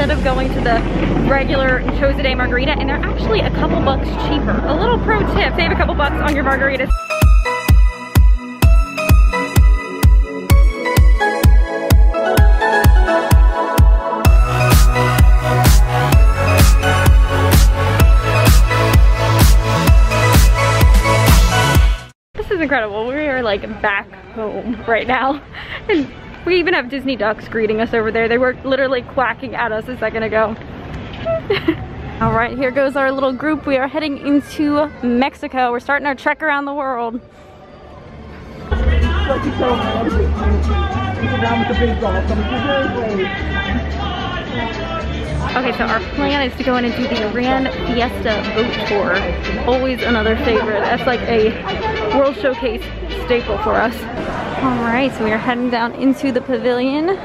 instead of going to the regular chose a day margarita, and they're actually a couple bucks cheaper. A little pro tip, save a couple bucks on your margaritas. Incredible. We are like back home right now, and we even have Disney ducks greeting us over there. They were literally quacking at us a second ago. All right, here goes our little group. We are heading into Mexico. We're starting our trek around the world. Okay, so our plan is to go in and do the Gran Fiesta boat tour. Always another favorite. That's like a World Showcase staple for us. All right, so we are heading down into the pavilion. We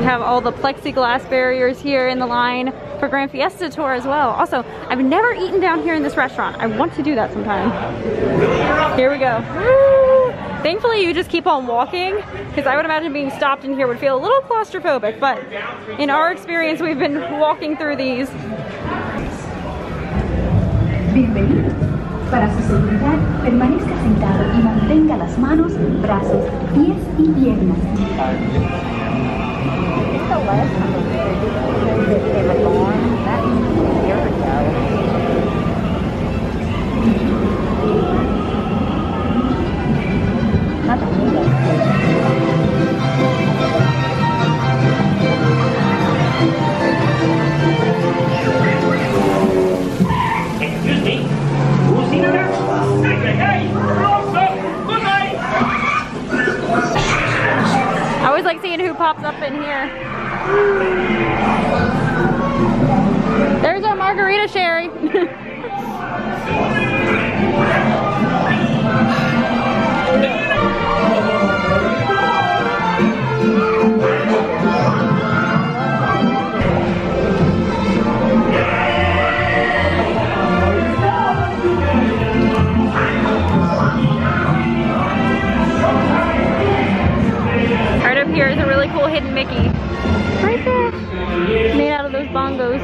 have all the plexiglass barriers here in the line for Gran Fiesta tour as well. Also, I've never eaten down here in this restaurant. I want to do that sometime. Here we go. Woo! Thankfully, you just keep on walking, because I would imagine being stopped in here would feel a little claustrophobic, but in our experience, we've been walking through these. Bienvenido. Para su seguridad, permanezca sentado y mantenga las manos, brazos, pies y piernas. It's the last time they were born. That was years ago. Not the Excuse me. Who's in there? Hey, goodbye. I always like seeing who pops up in here. There's our margarita, Sherry. Right up here is a really cool hidden Mickey. Right there. Made out of those bongos.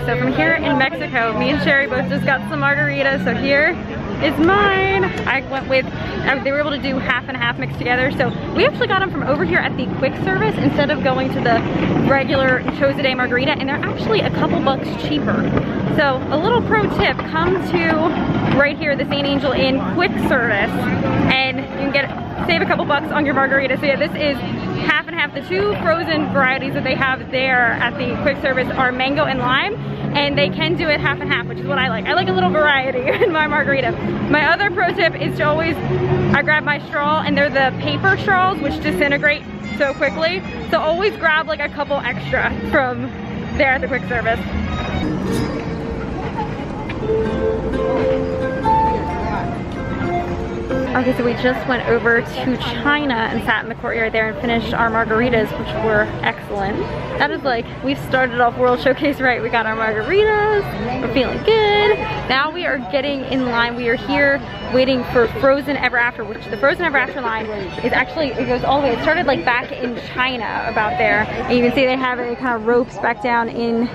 So from here in Mexico, me and Sherry both just got some margaritas. So here is mine. I went with, they were able to do half and half mixed together. So we actually got them from over here at the quick service instead of going to the regular chose a day margarita, and they're actually a couple bucks cheaper. So a little pro tip, come to right here, the St. Angel Inn quick service, and you can save a couple bucks on your margarita. So yeah, this is half and half. The two frozen varieties that they have there at the quick service are mango and lime, and they can do it half and half, which is what I like. I like a little variety in my margarita. My other pro tip is to always, I grab my straw, and they're the paper straws, which disintegrate so quickly. So always grab like a couple extra from there at the quick service. Okay, so we just went over to China and sat in the courtyard there and finished our margaritas, which were excellent. That is like, we started off World Showcase right. We got our margaritas, we're feeling good. Now we are getting in line. We are here waiting for Frozen Ever After, which the Frozen Ever After line is actually, it goes all the way, it started like back in China about there. And you can see they have it kind of ropes back down in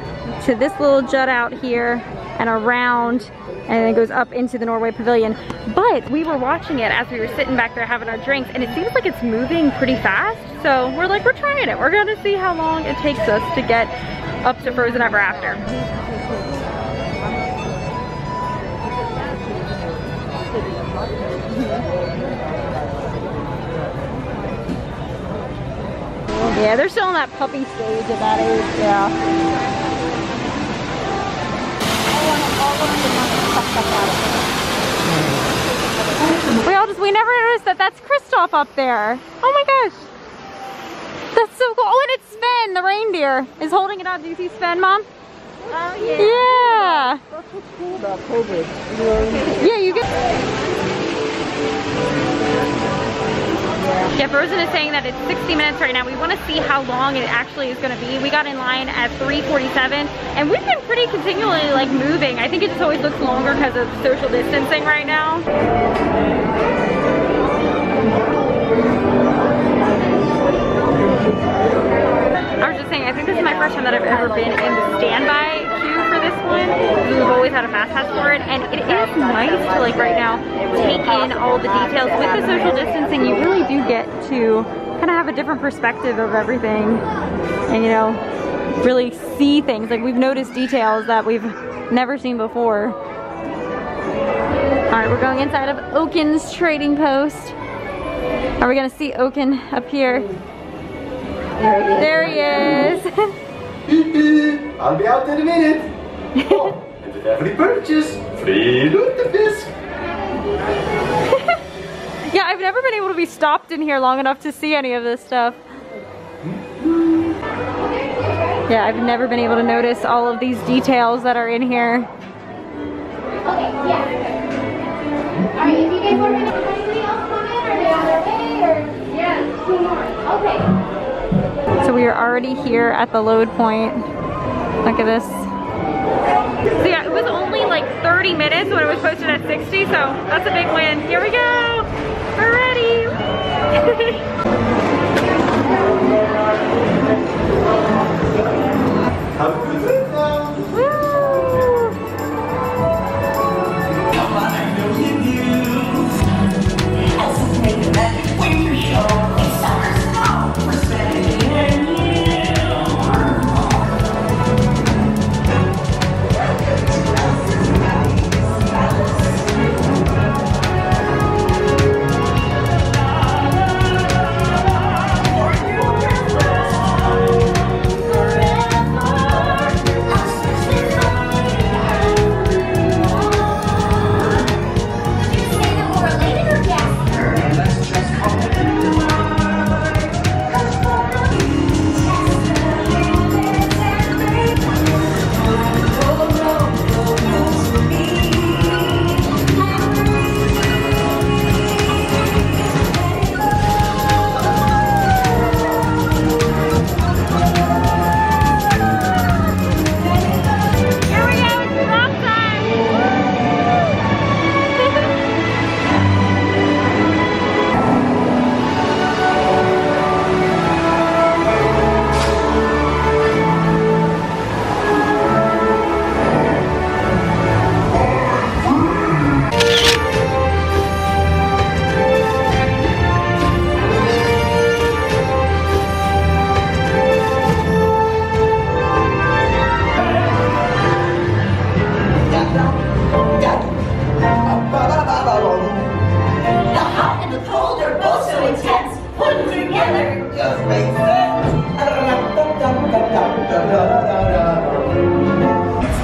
to this little jut out here and around, and it goes up into the Norway Pavilion. But we were watching it as we were sitting back there having our drinks, and it seems like it's moving pretty fast. So we're like, we're trying it. We're gonna see how long it takes us to get up to Frozen Ever After. Yeah, they're still in that puppy stage at that age, yeah. We never noticed that that's Kristoff up there. Oh my gosh. That's so cool. Oh, and it's Sven, the reindeer, is holding it out. Do you see Sven, Mom? Oh, yeah. Yeah. That's what's cool about COVID. Yeah, you get... Yeah. Yeah, Frozen is saying that it's 60 minutes right now. We want to see how long it actually is going to be. We got in line at 3:47, and we've been pretty continually like moving. I think it just always looks longer because of social distancing right now. I was just saying, I think this is my first time that I've ever been in the standby queue for this one. We've always had a fast pass for it, and it is nice to like right now take in all the details. With the social distancing, you really do get to kind of have a different perspective of everything, and you know, really see things. Like we've noticed details that we've never seen before. All right, we're going inside of Oaken's trading post. Are we gonna see Oaken up here? There he is. I'll be out in a minute. Oh, and with every purchase, free lutefisk. Yeah, I've never been able to be stopped in here long enough to see any of this stuff. Yeah, I've never been able to notice all of these details that are in here. Okay, yeah. Alright, if you guys want to know anybody else come in, are they on their way, or? Yeah, 2 more. Okay. So we are already here at the load point. Look at this. So yeah, it was only like 30 minutes when it was posted at 60, so that's a big win. Here we go. We're ready. Have a good day now. Woo! Come on, I know you do. I'll just make a magic winter show. It's summer snow for spending and you.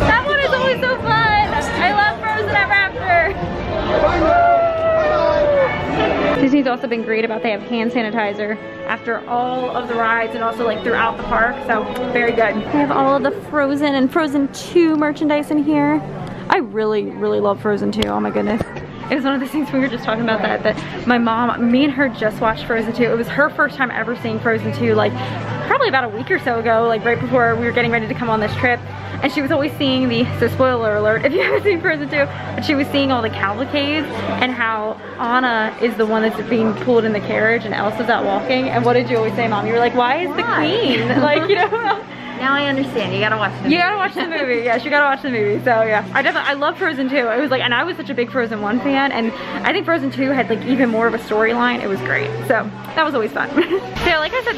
That one is always so fun. I love Frozen at Raptor. Disney's also been great about they have hand sanitizer after all of the rides and also like throughout the park, so very good. They have all of the Frozen and Frozen 2 merchandise in here. I really love Frozen 2, oh my goodness. It was one of the things we were just talking about that my mom, me and her just watched Frozen 2. It was her first time ever seeing Frozen 2, like probably about a week or so ago, like right before we were getting ready to come on this trip. And she was always seeing the, so spoiler alert if you haven't seen Frozen 2, but she was seeing all the cavalcades and how Anna is the one that's being pulled in the carriage and Elsa's out walking. And what did you always say, Mom? You were like, why is the queen? Like, you know? Now I understand. You gotta watch the movie. You gotta watch the movie. Yes, you gotta watch the movie. So yeah, I love Frozen 2. It was like, and I was such a big Frozen 1 fan, and I think Frozen 2 had like even more of a storyline. It was great. So that was always fun. So like I said,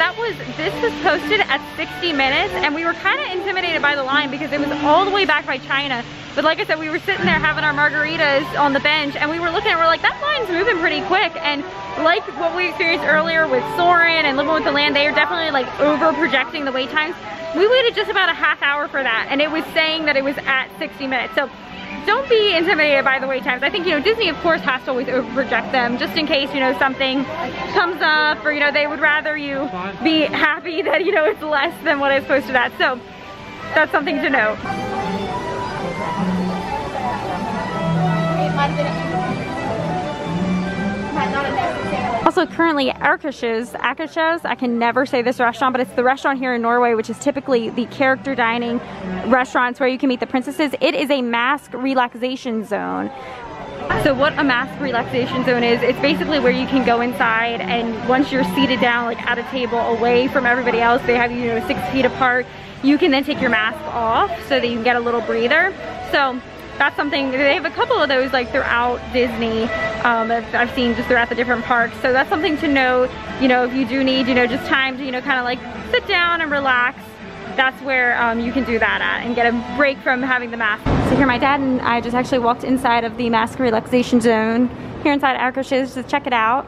this was posted at 60 minutes, and we were kind of intimidated by the line because it was all the way back by China. But like I said, we were sitting there having our margaritas on the bench, and we were looking and we're like, that line's moving pretty quick. And like what we experienced earlier with Soarin' and Living with the Land, they are definitely like over projecting the wait times. We waited just about a half hour for that, and it was saying that it was at 60 minutes. So don't be intimidated by the wait times. I think, you know, Disney of course has to always over project them just in case, you know, something comes up, or, you know, they would rather you be happy that, you know, it's less than what it's posted at. So that's something to note. Also currently Akershus, I can never say this restaurant, but it's the restaurant here in Norway, which is typically the character dining restaurants where you can meet the princesses. It is a mask relaxation zone. So what a mask relaxation zone is, it's basically where you can go inside, and once you're seated down like at a table away from everybody else, they have you, 6 feet apart, you can then take your mask off so that you can get a little breather. So that's something, they have a couple of those like throughout Disney, I've seen just throughout the different parks. So that's something to know, if you do need, just time to, kind of like sit down and relax. That's where you can do that at and get a break from having the mask. So here my dad and I just actually walked inside of the mask relaxation zone here inside Akershus to check it out.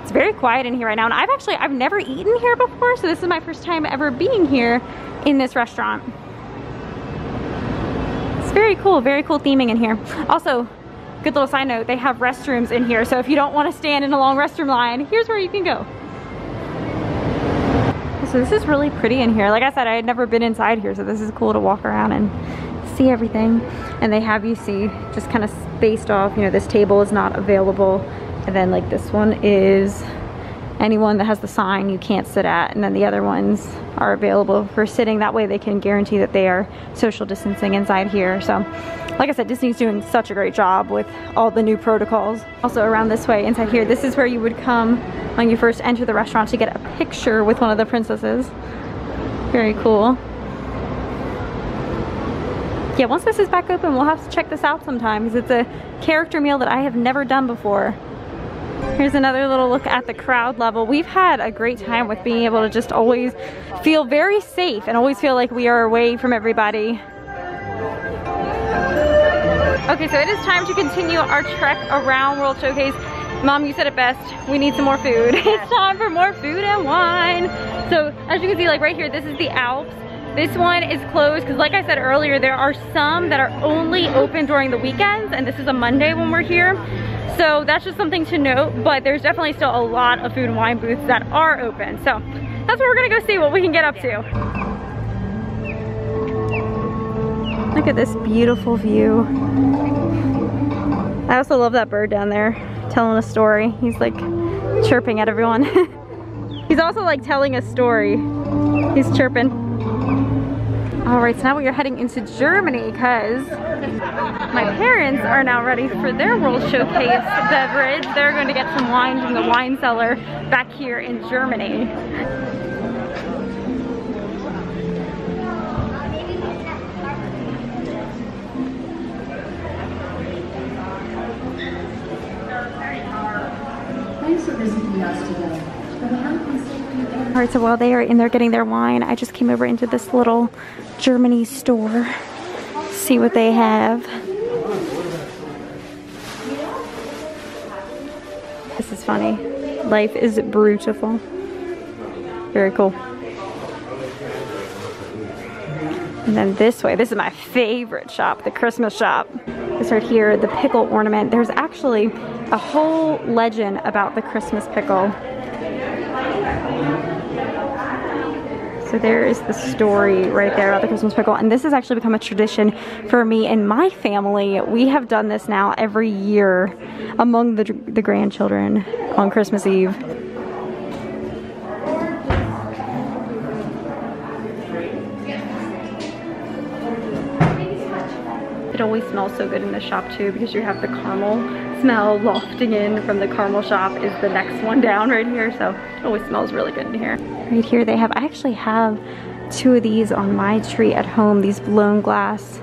It's very quiet in here right now, and I've never eaten here before, so this is my first time ever being here in this restaurant. It's very cool theming in here. Also, good little side note, they have restrooms in here, so if you don't want to stand in a long restroom line, here's where you can go. So this is really pretty in here. Like I said, I had never been inside here, so this is cool to walk around and see everything. And they have you see just kind of spaced off, this table is not available. And then like this one is anyone that has the sign you can't sit at, and then the other ones are available for sitting. That way they can guarantee that they are social distancing inside here. So like I said, Disney's doing such a great job with all the new protocols. Also around this way inside here, this is where you would come when you first enter the restaurant to get a picture with one of the princesses. Very cool. Yeah, once this is back open, we'll have to check this out sometime because it's a character meal that I have never done before. Here's another little look at the crowd level. We've had a great time with being able to just always feel very safe and always feel like we are away from everybody. Okay, so it is time to continue our trek around World Showcase. Mom, you said it best. We need some more food. It's time for more food and wine. So as you can see, like right here, this is the Alps. This one is closed because like I said earlier, there are some that are only open during the weekends, and this is a Monday when we're here. So that's just something to note, but there's definitely still a lot of food and wine booths that are open. So that's what we're gonna go see what we can get up to. Look at this beautiful view. I also love that bird down there telling a story. He's like chirping at everyone. He's also like telling a story. He's chirping. All right, so now we are heading into Germany because my parents are now ready for their World Showcase beverage. They're going to get some wine from the wine cellar back here in Germany. Thanks for visiting us today. All right, so while they are in there getting their wine, I just came over into this little Germany store, see what they have. This is funny. Life is beautiful. Very cool. And then this way, this is my favorite shop, the Christmas shop. This right here, the pickle ornament. There's actually a whole legend about the Christmas pickle. So there is the story right there about the Christmas pickle, and this has actually become a tradition for me and my family. We have done this now every year among the grandchildren on Christmas Eve. It always smells so good in this shop too, because you have the caramel smell lofting in from the caramel shop is the next one down right here, so it always smells really good in here. Right here they have, I actually have 2 of these on my tree at home, these blown glass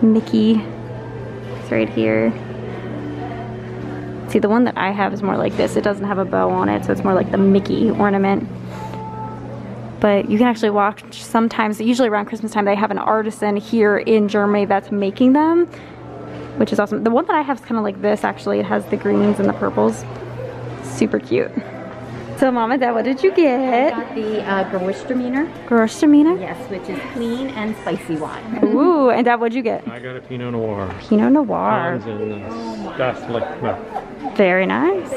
Mickey. It's right here. See, the one that I have is more like this. It doesn't have a bow on it, so it's more like the Mickey ornament. But you can actually watch sometimes, usually around Christmas time, they have an artisan here in Germany that's making them, which is awesome. The one that I have is kind of like this, actually. It has the greens and the purples. Super cute. So Mom and Dad, what did you get? I got the Gewürztraminer. Gewürztraminer? Yes, which is clean and spicy wine. Ooh, and Dad, what'd you get? I got a Pinot Noir. Pinot Noir. And that's like, well, Very nice.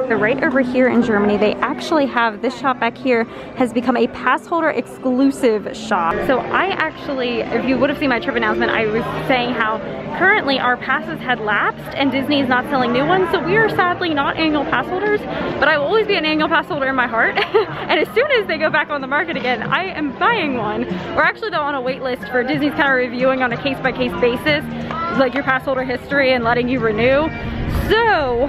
So right over here in Germany, they actually have, this shop back here has become a pass holder exclusive shop. So I actually, if you would have seen my trip announcement, I was saying how currently our passes had lapsed and Disney is not selling new ones. So we are sadly not annual pass holders, but I will always be an annual pass holder in my heart. And as soon as they go back on the market again, I am buying one. We're actually though on a wait list for Disney's kind of reviewing on a case-by-case basis, like your pass holder history and letting you renew. So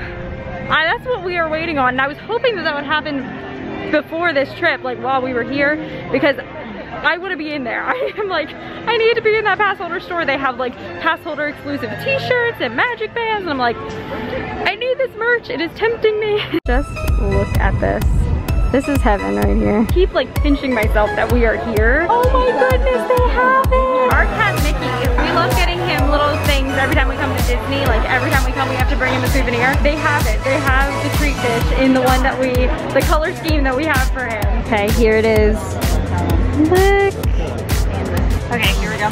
that's what we are waiting on. And I was hoping that that would happen before this trip, like while we were here, because I want to be in there. I am like, I need to be in that pass holder store. They have like pass holder exclusive t-shirts and magic bands. And I'm like, I need this merch. It is tempting me. Just look at this. This is heaven right here. I keep like pinching myself that we are here. Oh my goodness, they have it. Our cat Mickey, we love getting him little things every time we come to Disney. Like every time we come, we have to bring him a souvenir. They have it. They have the treat dish in the one that the color scheme that we have for him. Okay, here it is. Look. Okay, here we go.